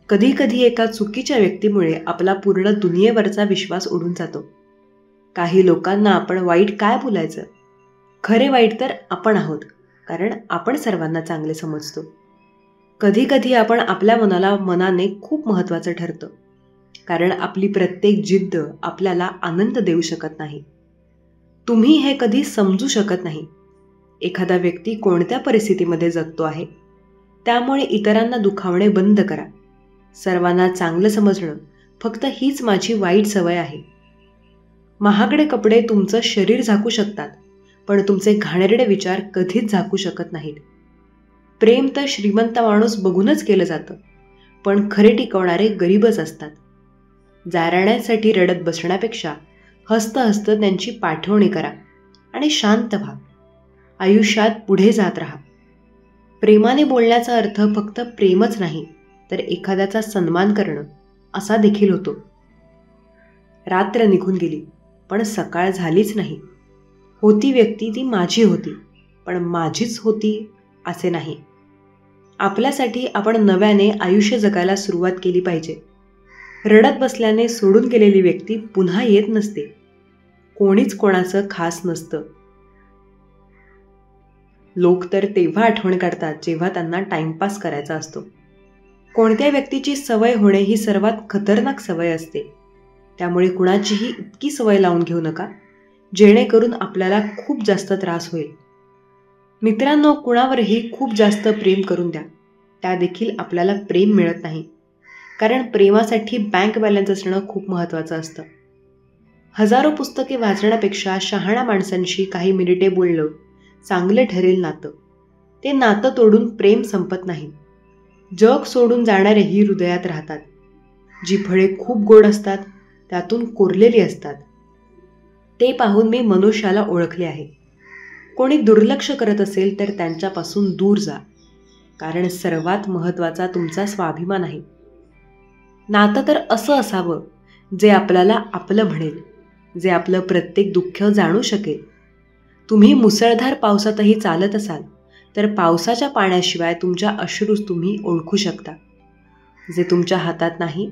कधी कधी एका चुकीच्या व्यक्तीमुळे आपला पूर्ण दुनियेवरचा विश्वास उडून जातो. काही लोकांना आपण वाईट काय बोलायचं? खरे वाईट तर आपण आहोत, कारण आपण सर्वांना चांगले समजतो. कधी कधी आपण आपल्या मनाने खूप महत्त्वाचं ठरतं, कारण आपली प्रत्येक जिद्द आपल्याला आनंद देऊ शकत नाही. तुम्ही हे कधी समजू शकत नाही. एखादा व्यक्ती कोणत्या परिस्थितीमध्ये जगतो आहे, त्यामुळे इतरांना दुखावणे बंद करा. सर्वांना चांगलं समजणं फक्त हीच माझी वाईट सवय आहे. महागडे कपडे तुमचं शरीर झाकू शकतात, पण तुमचे घाणेरडे विचार कधीच झाकू शकत नाहीत. प्रेम तर श्रीमंत माणूस बघूनच केलं जातं, पण खरे टिकवणारे गरीबच असतात. जारण्यासाठी रडत बसण्यापेक्षा हसत हसत त्यांची पाठवणी करा आणि शांत व्हा. आयुष्यात पुढे जात राहा. प्रेमाने बोलण्याचा अर्थ फक्त प्रेमच नाही, तर एखाद्याचा सन्मान करणं असा देखील होतो. रात्र निघून गेली पण सकाळ झालीच नाही. होती व्यक्ती ती माझी होती, पण माझीच होती असे नाही. आपल्यासाठी आपण नव्याने आयुष्य जगायला सुरुवात केली पाहिजे. रडत बसल्याने सोडून गेलेली व्यक्ती पुन्हा येत नसते. कोणीच कोणाचं खास नसतं. लोक तर तेव्हा आठवण काढतात जेव्हा त्यांना टाइमपास करायचा असतो. कोणत्या व्यक्तीची सवय होणे ही सर्वात खतरनाक सवय असते. त्यामुळे कुणाचीही इतकी सवय लावून घेऊ नका जेणेकरून आपल्याला खूप जास्त त्रास होईल. मित्रांनो, कुणावरही खूप जास्त प्रेम करून द्या, त्या देखील आपल्याला प्रेम मिळत नाही. कारण प्रेमासाठी बँक बॅलन्स असणं खूप महत्त्वाचं असतं. हजारो पुस्तके वाचण्यापेक्षा शहाण्या माणसांशी काही मिनिटे बोलणं चांगलं ठरेल नातं. ते नातं तोडून प्रेम संपत नाही. जग सोडून जाणारेही हृदयात राहतात. जी फळे खूप गोड असतात त्यातून कोरलेली असतात. ते पाहून मी मनुष्याला ओळखले आहे. कोणी दुर्लक्ष करत असेल तर त्यांच्यापासून दूर जा, कारण सर्वात महत्त्वाचा तुमचा स्वाभिमान आहे. नातं तर असं असावं जे आपल्याला आपलं म्हणेल, जे आपलं प्रत्येक दुःख जाणू शकेल. तुम्ही मुसळधार पावसातही चालत असाल तर पावसाच्या पाण्याशिवाय तुमच्या अश्रूस तुम्ही ओळखू शकता. जे तुमच्या हातात नाही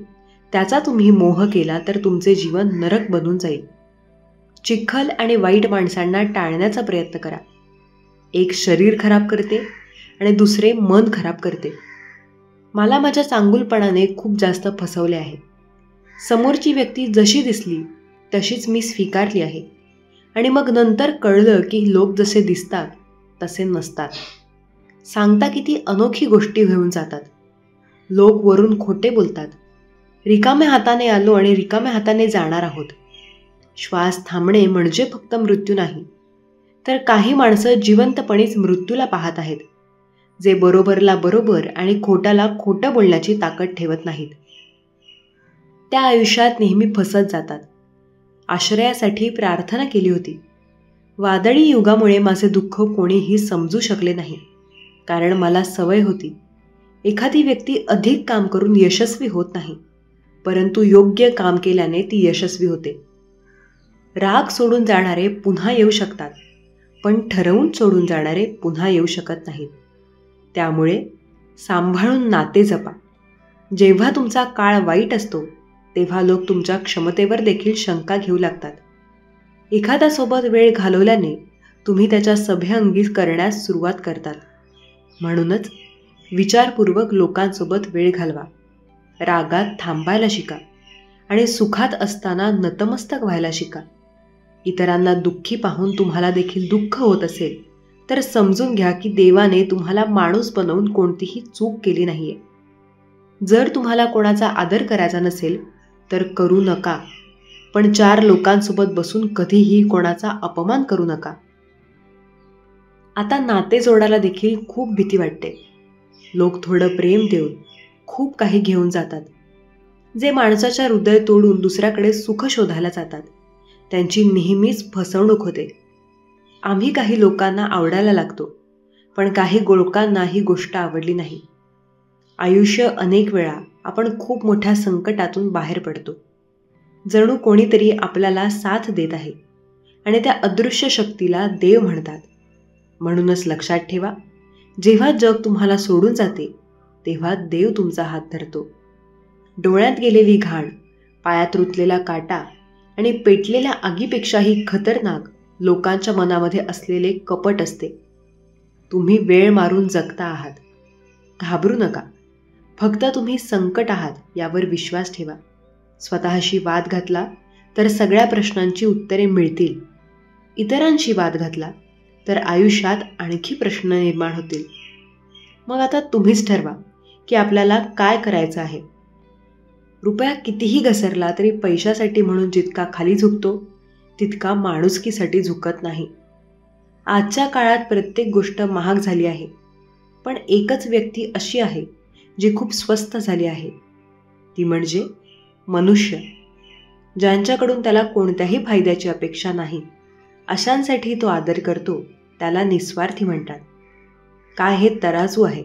त्याचा तुम्ही मोह केला तर तुमचे जीवन नरक बनून जाईल. चिखल आणि वाईट माणसांना टाळण्याचा प्रयत्न करा. एक शरीर खराब करते आणि दुसरे मन खराब करते. मला माझ्या चांगुलपणाने खूप जास्त फसवले आहे. समोरची व्यक्ती जशी दिसली तशीच मी स्वीकारली आहे आणि मग नंतर कळलं की लोक जसे दिसतात तसे नसतात. सांगता किती अनोखी गोष्टी घेऊन जातात. लोक वरून खोटे बोलतात. रिकाम्या हाताने आलो आणि रिकाम्या हाताने जाणार आहोत. श्वास थांबणे म्हणजे फक्त मृत्यू नाही, तर काही माणसं जिवंतपणीच मृत्यूला पाहत आहेत. जे बरोबरला बरोबर आणि खोटाला खोटं बोलण्याची ताकद ठेवत नाहीत. त्या आयुष्यात नेहमी फसत जातात. आश्रयासाठी प्रार्थना केली होती. वादळी युगामुळे माझे दुःख कोणीही समजू शकले नाही, कारण मला सवय होती. एखादी व्यक्ती अधिक काम करून यशस्वी होत नाही, परंतु योग्य काम केल्याने ती यशस्वी होते. राग सोडून जाणारे पुन्हा येऊ शकतात, पण ठरवून सोडून जाणारे पुन्हा येऊ शकत नाहीत. त्यामुळे सांभाळून नाते जपा. जेव्हा तुमचा काळ वाईट असतो तेव्हा लोक तुमच्या क्षमतेवर देखील शंका घेऊ लागतात. एखाद्यासोबत वेळ घालवल्याने तुम्ही त्याच्या सभ्य करण्यास सुरुवात करतात. म्हणूनच विचारपूर्वक लोकांसोबत वेळ घालवा. रागात थांबायला शिका आणि सुखात असताना नतमस्तक व्हायला शिका. इतरांना दुःखी पाहून तुम्हाला देखील दुःख होत असेल तर समजून घ्या की देवाने तुम्हाला माणूस बनवून कोणतीही चूक केली नाहीये. जर तुम्हाला कोणाचा आदर करायचा नसेल तर करू नका, पण 4 लोकांसोबत बसून कधीही कोणाचा अपमान करू नका. आता नाते जोडायला देखील खूप भीती वाटते. लोक थोडं प्रेम देऊन खूप काही घेऊन जातात. जे माणसाच्या हृदय तोडून दुसऱ्याकडे सुख शोधायला जातात त्यांची नेहमीच फसवणूक होते. आम्ही काही लोकांना आवडायला लागतो, पण काही लोकांना ही गोष्ट आवडली नाही. आयुष्य अनेक वेळा आपण खूप मोठ्या संकटातून बाहेर पडतो. जणू कोणीतरी आपल्याला साथ देत आहे आणि त्या अदृश्य शक्तीला देव म्हणतात. म्हणूनच लक्षात ठेवा, जेव्हा जग तुम्हाला सोडून जाते तेव्हा देव तुमचा हात धरतो. डोळ्यात गेलेली घाण, पायात रुतलेला काटा आणि पेटलेल्या आगीपेक्षाही खतरनाक लोकांच्या मनामध्ये असलेले कपट असते. तुम्ही वेळ मारून जगता आहात. घाबरू नका. फक्त तुम्ही संकट आहात यावर विश्वास ठेवा. स्वतःशी वाद घातला तर सगळ्या प्रश्नांची उत्तरे मिळतील. इतरांशी वाद घातला तर आयुष्यात आणखी प्रश्न निर्माण होतील. मग आता तुम्हीच ठरवा की आपल्याला काय करायचं आहे. रुपया कितीही घसरला तरी पैशासाठी म्हणून जितका खाली झुकतो तितका माणुसकीसाठी झुकत नाही. आजच्या काळात प्रत्येक गोष्ट महाग झाली आहे, पण एकच व्यक्ती अशी आहे जी खूप स्वस्त झाली आहे. ती म्हणजे मनुष्य. ज्यांच्याकडून त्याला कोणत्याही फायद्याची अपेक्षा नाही अशांसाठी तो आदर करतो त्याला निस्वार्थी म्हणतात. काय हे तराजू आहे.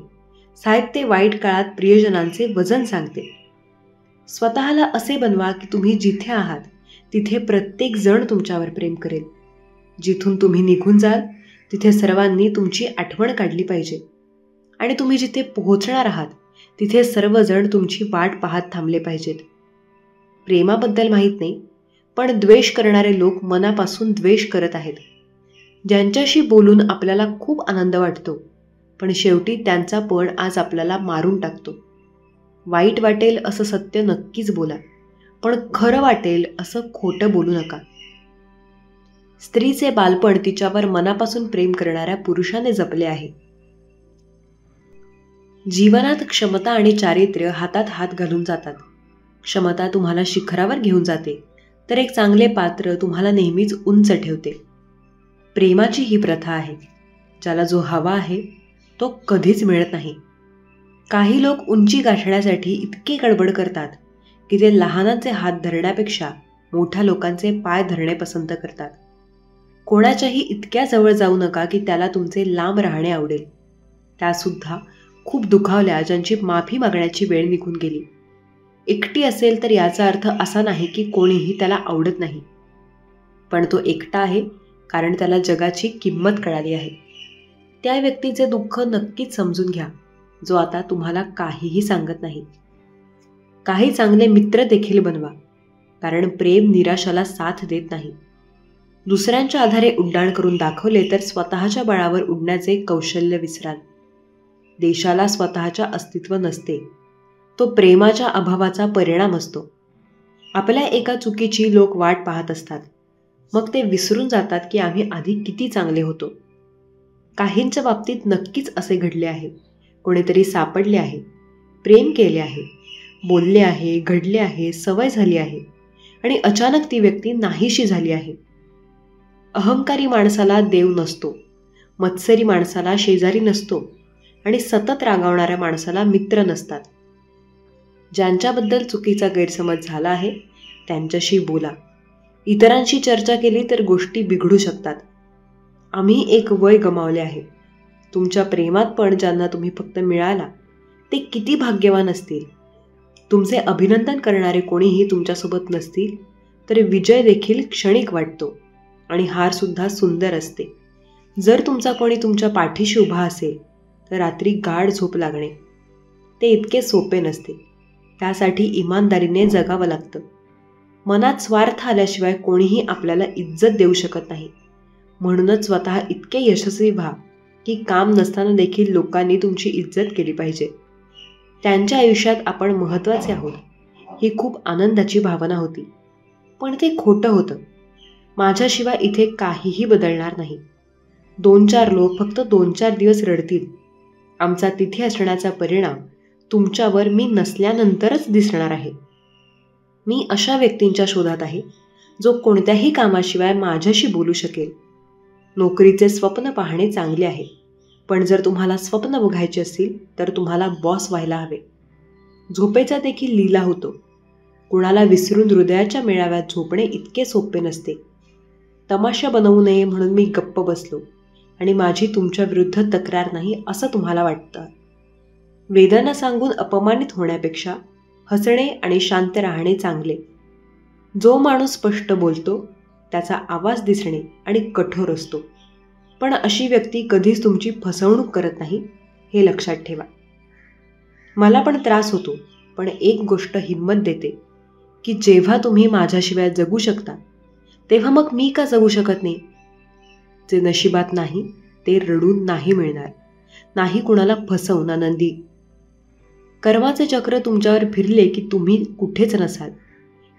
साहेब ते वाईट काळात प्रियजनांचे वजन सांगते. स्वतःला असे बनवा की तुम्ही जिथे आहात तिथे प्रत्येक जण तुमच्यावर प्रेम करेल. जिथून तुम्ही निघून जाल तिथे सर्वांनी तुमची आठवण काढली पाहिजे आणि तुम्ही जिथे पोहोचणार आहात तिथे सर्वजण तुमची वाट पाहत थांबले पाहिजेत. प्रेमाबद्दल माहीत नाही, पण द्वेष करणारे लोक मनापासून द्वेष करत आहेत. ज्यांच्याशी बोलून आपल्याला खूप आनंद वाटतो, पण शेवटी त्यांचा पण आज आपल्याला मारून टाकतो. वाईट वाटेल असं सत्य नक्कीच बोला, पण खरं वाटेल असं खोटं बोलू नका. स्त्रीचे बालपण तिच्यावर मनापासून प्रेम करणाऱ्या पुरुषाने जपले आहे. जीवनात क्षमता आणि चारित्र्य हातात हात घालून जातात. क्षमता तुम्हाला शिखरावर घेऊन जाते, तर एक चांगले पात्र तुम्हाला नेहमीच उंच ठेवते. प्रेमाची ही प्रथा आहे. ज्याला जो हवा आहे तो कधीच मिळत नाही. काही लोक उंची गाठण्यासाठी इतके गडबड करतात की ते लहानांचे हात धरण्यापेक्षा मोठ्या लोकांचे पाय धरणे पसंत करतात. कोणाच्याही इतक्या जवळ जाऊ नका की त्याला तुमचे लांब राहणे आवडेल. त्यासुद्धा खूप दुखावल्या ज्यांची माफी मागण्याची वेळ निघून गेली. एकटी असेल तर याचा अर्थ असा नाही की कोणीही त्याला आवडत नाही, पण तो एकटा आहे कारण त्याला जगाची किंमत कळाली आहे. त्या व्यक्तीचे दुःख नक्कीच समजून घ्या जो आता तुम्हाला काहीही सांगत नाही. काही चांगले मित्र देखील बनवा, कारण प्रेम निराशाला साथ देत नाही. दुसऱ्यांच्या आधारे उड्डाण करून दाखवले तर स्वतःच्या बळावर उडण्याचे कौशल्य विसराल. देशाला स्वतःच्या अस्तित्व नसते, तो प्रेमाच्या अभावाचा परिणाम असतो. आपल्या एका चुकीची लोक वाट पाहत असतात, मग ते विसरून जातात की आम्ही आधी किती चांगले होतो. काहींच्या बाबतीत नक्कीच असे घडले आहे. कोणीतरी सापडले आहे, प्रेम केले आहे, बोलले आहे, घडले आहे, सवय झाली आहे आणि अचानक ती व्यक्ती नाहीशी झाली आहे. अहंकारी माणसाला देव नसतो, मत्सरी माणसाला शेजारी नसतो आणि सतत रागावणाऱ्या माणसाला मित्र नसतात. ज्यांच्याबद्दल चुकीचा गैरसमज झाला आहे त्यांच्याशी बोला. इतरांशी चर्चा केली तर गोष्टी बिघडू शकतात. आम्ही एक वय गमावले आहे. तुमच्या प्रेमात पण ज्यांना तुम्ही फक्त मिळाला ते किती भाग्यवान असतील. तुमचे अभिनंदन करणारे कोणीही तुमच्यासोबत नसतील तर विजय देखील क्षणिक वाटतो आणि हार सुद्धा सुंदर असते. जर तुमचा कोणी तुमच्या पाठीशी उभा असेल तर रात्री गाढ झोप लागणे ते इतके सोपे नसते. त्यासाठी इमानदारीने जगावं लागतं. मनात स्वार्थ आल्याशिवाय कोणीही आपल्याला इज्जत देऊ शकत नाही. म्हणूनच स्वतः इतके यशस्वी व्हा की काम नसताना देखील लोकांनी तुमची इज्जत केली पाहिजे. त्यांच्या आयुष्यात आपण महत्त्वाचे आहोत ही खूप आनंदाची भावना होती. पण ते खोटं होतं. माझ्याशिवाय इथे काहीही बदलणार नाही. 2-4 लोक फक्त 2-4 दिवस रडतील. आमचा तिथे असण्याचा परिणाम तुमच्यावर मी नसल्यानंतरच दिसणार आहे. मी अशा व्यक्तींच्या शोधात आहे जो कोणत्याही कामाशिवाय माझ्याशी बोलू शकेल. नोकरीचे स्वप्न पाहणे चांगले आहे, पण जर तुम्हाला स्वप्न बघायचे असतील तर तुम्हाला बॉस व्हायला हवे. झोपेचा देखील लीला होतो. कुणाला विसरून हृदयाच्या मेळाव्यात झोपणे इतके सोपे नसते. तमाशा बनवू नये म्हणून मी गप्प बसलो आणि माझी तुमच्या विरुद्ध तक्रार नाही असं तुम्हाला वाटतं. वेदना सांगून अपमानित होण्यापेक्षा हसणे आणि शांत राहणे चांगले. जो माणूस स्पष्ट बोलतो त्याचा आवाज दिसणे आणि कठोर असतो, पण अशी व्यक्ती कधीच तुमची फसवणूक करत नाही हे लक्षात ठेवा. मला पण त्रास होतो, पण एक गोष्ट हिंमत देते की जेव्हा तुम्ही माझ्याशिवाय जगू शकता तेव्हा मग मी का जगू शकत नाही. जे नशिबात नाही ते रडून नाही मिळणार, नाही कुणाला फसवून आनंदी. कर्माचे चक्र तुमच्यावर फिरले की तुम्ही कुठेच नसाल.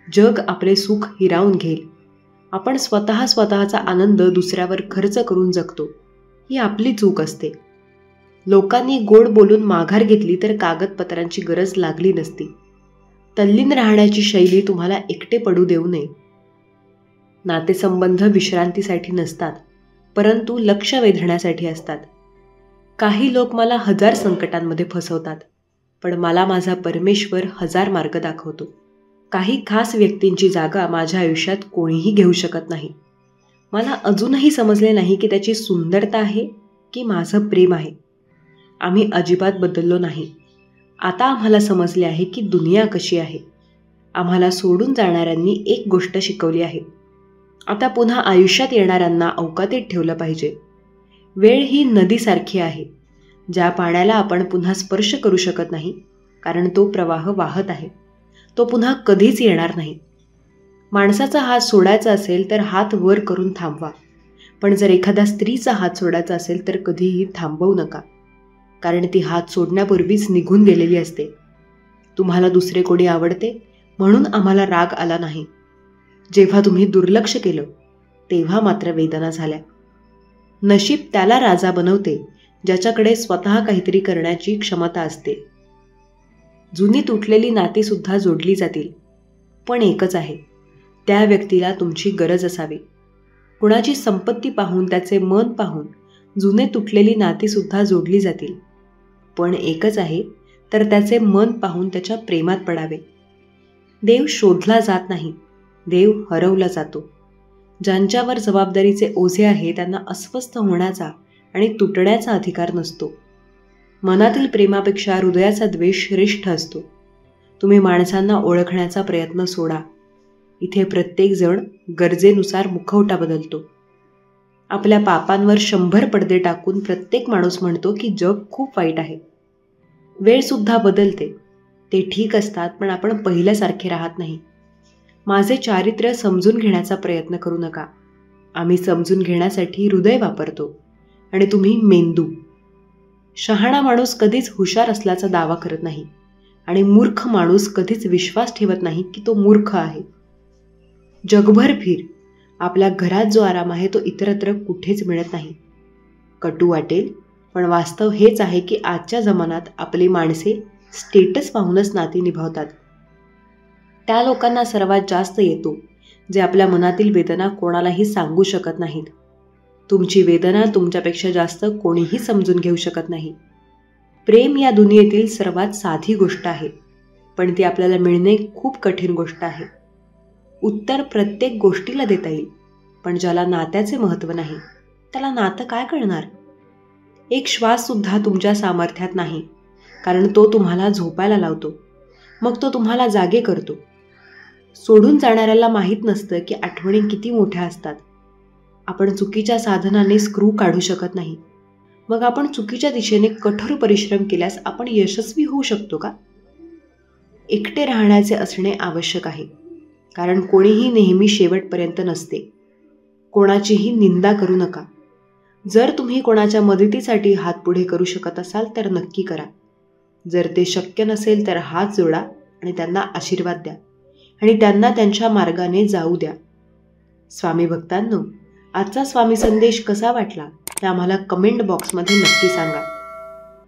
जग आपले सुख हिरावून घेईल. आपण स्वतःचा आनंद दुसऱ्यावर खर्च करून जगतो ही आपली चूक असते. लोकांनी गोड बोलून माघार घेतली तर कागदपत्रांची गरज लागली नसती. तल्लीन राहण्याची शैली तुम्हाला एकटे पडू देऊ नये. नातेसंबंध विश्रांतीसाठी नसतात, परंतु लक्ष वेधण्यासाठी असतात. काही लोक मला 1000 संकटांमध्ये फसवतात, पण मला माझा परमेश्वर 1000 मार्ग दाखवतो. काही खास व्यक्तींची जागा माझ्या आयुष्यात कोणीही घेऊ शकत नाही. मला अजूनही समजले नाही की त्याची सुंदरता आहे की माझं प्रेम आहे. आम्ही अजिबात बदललो नाही. आता आम्हाला समजले आहे की दुनिया कशी आहे. आम्हाला सोडून जाणाऱ्यांनी एक गोष्ट शिकवली आहे. आता पुन्हा आयुष्यात येणाऱ्यांना अवकातीत ठेवलं पाहिजे. वेळ ही नदीसारखी आहे ज्या पाण्याला आपण पुन्हा स्पर्श करू शकत नाही, कारण तो प्रवाह वाहत आहे. तो पुन्हा कधीच येणार नाही. माणसाचा हात सोडायचा असेल तर हात वर करून थांबवा, पण जर एखाद्या स्त्रीचा हात सोडायचा असेल तर कधीही थांबवू नका, कारण ती हात सोडण्यापूर्वीच निघून गेलेली असते. तुम्हाला दुसरे कोणी आवडते म्हणून आम्हाला राग आला नाही. जेव्हा तुम्ही दुर्लक्ष केलं तेव्हा मात्र वेदना झाल्या. नशीब त्याला राजा बनवते ज्याच्याकडे स्वतः काहीतरी करण्याची क्षमता असते. जुनी तुटलेली नाती सुद्धा जोडली जातील, पण एकच आहे, त्या व्यक्तीला तुमची गरज असावी. कुणाची संपत्ती पाहून, त्याचे मन पाहून जुने तुटलेली नाती सुद्धा जोडली जातील, पण एकच आहे, तर त्याचे मन पाहून त्याच्या प्रेमात पडावे. देव शोधला जात नाही, देव हरवला जातो. ज्यांच्यावर जबाबदारीचे ओझे आहे त्यांना अस्वस्थ होण्याचा आणि तुटण्याचा अधिकार नसतो. मनातील प्रेमापेक्षा हृदयाचा द्वेष श्रेष्ठ असतो. तुम्ही माणसांना ओळखण्याचा प्रयत्न सोडा. इथे प्रत्येक जण गरजेनुसार मुखवटा बदलतो. आपल्या पापांवर 100 पडदे टाकून प्रत्येक माणूस म्हणतो की जग खूप वाईट आहे. वेळ सुद्धा बदलते, ते ठीक असतात, पण आपण पहिल्यासारखे राहत नाही. माझे चारित्र्य समजून घेण्याचा प्रयत्न करू नका. आम्ही समजून घेण्यासाठी हृदय वापरतो आणि तुम्ही मेंदू. शहाणा माणूस कधीच हुशार असल्याचा दावा करत नाही आणि मूर्ख माणूस कधीच विश्वास ठेवत नाही की तो मूर्ख आहे. जगभर फिर, आपल्या घरात जो आराम आहे तो इतरत्र कुठेच मिळत नाही. कटू वाटेल, पण वास्तव हेच आहे की आजच्या जमान्यात आपली माणसे स्टेटस पाहूनच नाती निभावतात. त्या लोकांना सर्वात जास्त येतो जे आपल्या मनातील वेदना कोणालाही सांगू शकत नाहीत. तुमची वेदना तुमच्यापेक्षा जास्त कोणीही समजून घेऊ शकत नाही. प्रेम या दुनियेतील सर्वात साधी गोष्ट आहे, पण ती आपल्याला मिळणे खूप कठीण गोष्ट आहे. उत्तर प्रत्येक गोष्टीला देता येईल, पण ज्याला नात्याचे महत्त्व नाही त्याला नातं काय कळणार? एक श्वास सुद्धा तुमच्या सामर्थ्यात नाही, कारण तो तुम्हाला झोपायला लावतो, मग तो तुम्हाला जागे करतो. सोडून जाणाऱ्याला माहीत नसतं की आठवणी किती मोठ्या असतात. आपण चुकीच्या साधनाने स्क्रू काढू शकत नाही, मग आपण चुकीच्या दिशेने कठोर परिश्रम केल्यास आपण यशस्वी होऊ शकतो का? एकटे राहण्याचे असणे आवश्यक आहे, कारण कोणीही नेहमी शेवटपर्यंत नसते. कोणाचीही निंदा करू नका. जर तुम्ही कोणाच्या मदतीसाठी हात पुढे करू शकत असाल तर नक्की करा. जर ते शक्य नसेल तर हात जोडा आणि त्यांना आशीर्वाद द्या आणि त्यांना त्यांच्या मार्गाने जाऊ द्या. स्वामी भक्तांनो, आजचा स्वामी संदेश कसा वाटला ते आम्हाला कमेंट बॉक्समध्ये नक्की सांगा.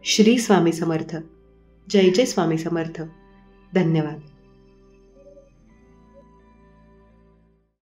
श्री स्वामी समर्थ. जय जय स्वामी समर्थ. धन्यवाद.